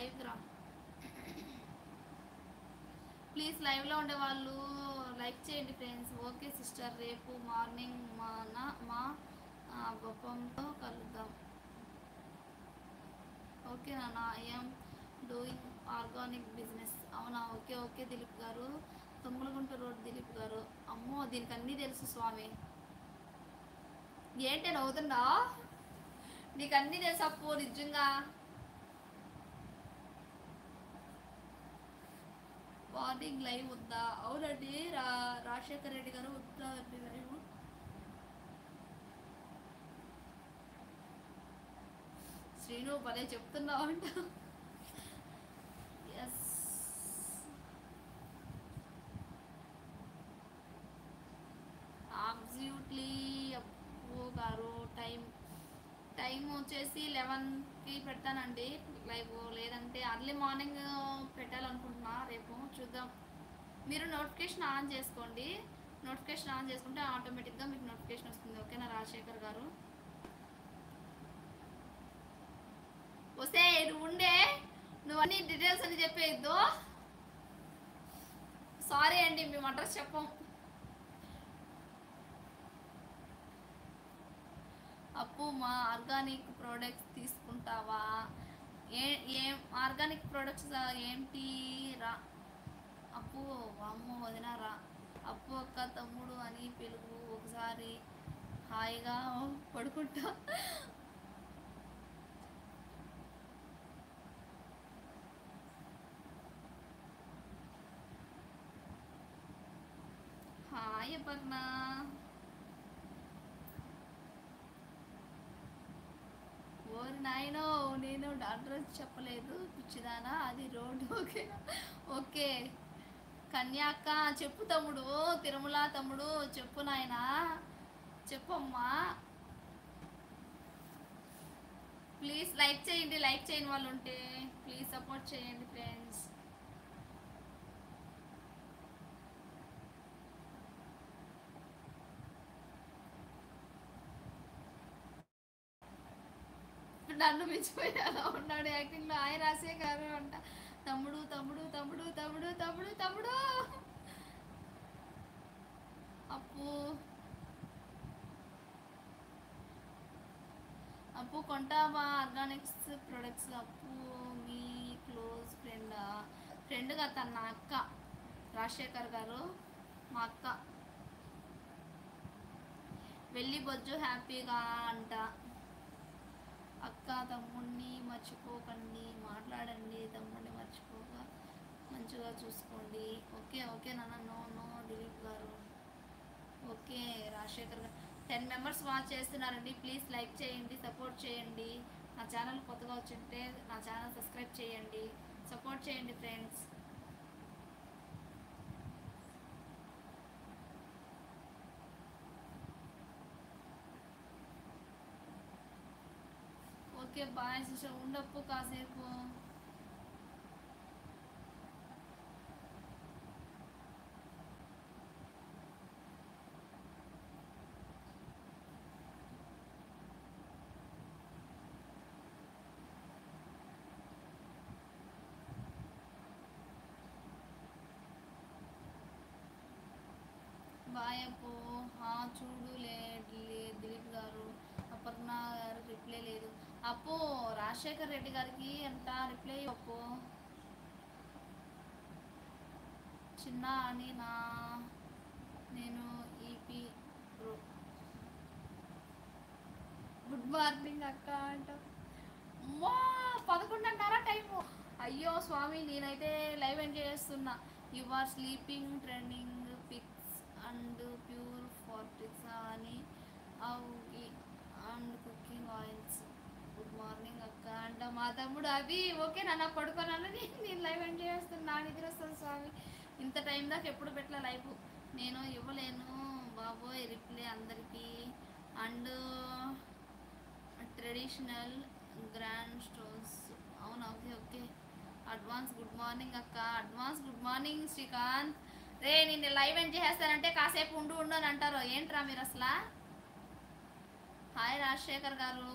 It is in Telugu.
లైవ్ రా ప్లీజ్. లైవ్లో ఉండే వాళ్ళు లైక్ చేయండి ఫ్రెండ్స్. ఓకే సిస్టర్, రేపు మార్నింగ్ మా గొప్పంతో కలుద్దాం. ఓకే నాన్న. I'm doing organic business. అవునా, ఓకే ఓకే దిలీప్ గారు. తుమ్మలగుంట రోడ్ దిలీప్ గారు. అమ్మో, దీనికి అన్నీ తెలుసు స్వామి. ఏంటి నవ్వుతుందా? నీకు అన్నీ తెలుసు అప్పు, నిజంగా. మార్నింగ్ లైవ్ ఉందా? అవునండి, రాజశేఖర్ రెడ్డి గారు ఉంటుందండి లైవ్. శ్రీను భలే చెప్తున్నావు అంట. ఎస్, అబ్సల్యూట్లీ అప్పు గారు. టైం వచ్చేసి 11కి పెడతానండి లైవ్, లేదంటే అర్లీ మార్నింగ్ పెట్టాలనుకుంటున్నా. రేపు చూద్దాం. మీరు నోటిఫికేషన్ ఆన్ చేసుకోండి. నోటిఫికేషన్ ఆన్ చేసుకుంటే ఆటోమేటిక్గా మీకు నోటిఫికేషన్ వస్తుంది. ఓకేనా రాజశేఖర్ గారు? వస్తే నువ్వు ఉండే, నువ్వు అన్ని డీటెయిల్స్ అని చెప్పేయద్దు. సారీ అండి, మేము అడ్రస్ చెప్పం. అప్పు, మా ఆర్గానిక్ ప్రోడక్ట్స్ తీసుకుంటావా? ఏం ఆర్గానిక్ ప్రోడక్ట్స్ ఏంటి రా అప్పు? అమ్మ వదినారా? అప్పు అక్క తమ్ముడు అని పిలువు ఒకసారి, హాయిగా పడుకుంటా. హాయ్ అపర్ణ. ఓరి నాయనో, నేను అడ్రస్ చెప్పలేదు పిచ్చిదానా, అది రోడ్డు. ఓకేనా? ఓకే కన్యాక్క, చెప్పు తమ్ముడు. తిరుమల తమ్ముడు చెప్పు నాయనా, చెప్పమ్మా. ప్లీజ్ లైక్ చేయండి. లైక్ చేయని వాళ్ళు ఉంటే ప్లీజ్ సపోర్ట్ చేయండి ఫ్రెండ్స్. నన్ను మించిపోయేలా ఉన్నాడు యాక్టింగ్లో. ఆయన రాసే గారు అంట. తమ్ముడు తమ్ముడు తమ్ముడు తమ్ముడు తమ్ముడు తమ్ముడు. అప్పు అప్పు కొంటావా ఆర్గానిక్స్ ప్రొడక్ట్స్? అప్పు మీ క్లోజ్ ఫ్రెండ్గా తన అక్క రాజశేఖర్ గారు, మా అక్క. వెళ్ళి బొజ్జు హ్యాపీగా అంట. అక్క తమ్ముడిని మర్చిపోకండి, మాట్లాడండి. తమ్ముడిని మర్చిపోక మంచిగా చూసుకోండి. ఓకే ఓకే నాన్న. No Dilip garu. Okay Rajashekar garu. 10 members watch చేస్తున్నారండి. ప్లీజ్ లైక్ చేయండి, సపోర్ట్ చేయండి. నా ఛానల్ కొత్తగా వచ్చింటే నా ఛానల్ సబ్స్క్రైబ్ చేయండి, సపోర్ట్ చేయండి ఫ్రెండ్స్. Okay bye sister. ఉండప్పు కాసేపు. బాయ్ అప్పు. చూడు దిలీప్ గారు. అపర్ణ గారు రిప్లై లేదు. అప్పు రాజశేఖర్ రెడ్డి గారికి ఎంత రిప్లై అప్పు? చిన్న అని నేను ఈపీ ప్రో. గుడ్ మార్నింగ్ అక్క అంట. అమ్మా 11:30 టైము. అయ్యో స్వామి, నేనైతే లైవ్ ఎంజాయ్ చేస్తున్నా. You are sleeping trending picks and pure ఫార్టిక్స్ అని and cooking oils. Good morning అక్క అంట మా తమ్ముడు అవి. ఓకే నాన్న, పడుకోనాలని నేను లైవ్ ఎంజాయ్ చేస్తున్నా. నిద్ర వస్తుంది స్వామి. ఇంత టైం దాకా ఎప్పుడు పెట్టలే లైవ్. నేను ఇవ్వలేను బాబోయ్ రిప్లై అందరికీ. And traditional grand stones. అవునా, okay okay. Advance good morning అక్క. Advance good morning Srikanth. రే నేను లైవ్ ఎంజాయ్ చేస్తానంటే కాసేపు ఉండు అని అంటారు. ఏంట్రా మీరు అసలు? హాయ్ రాజశేఖర్ గారు.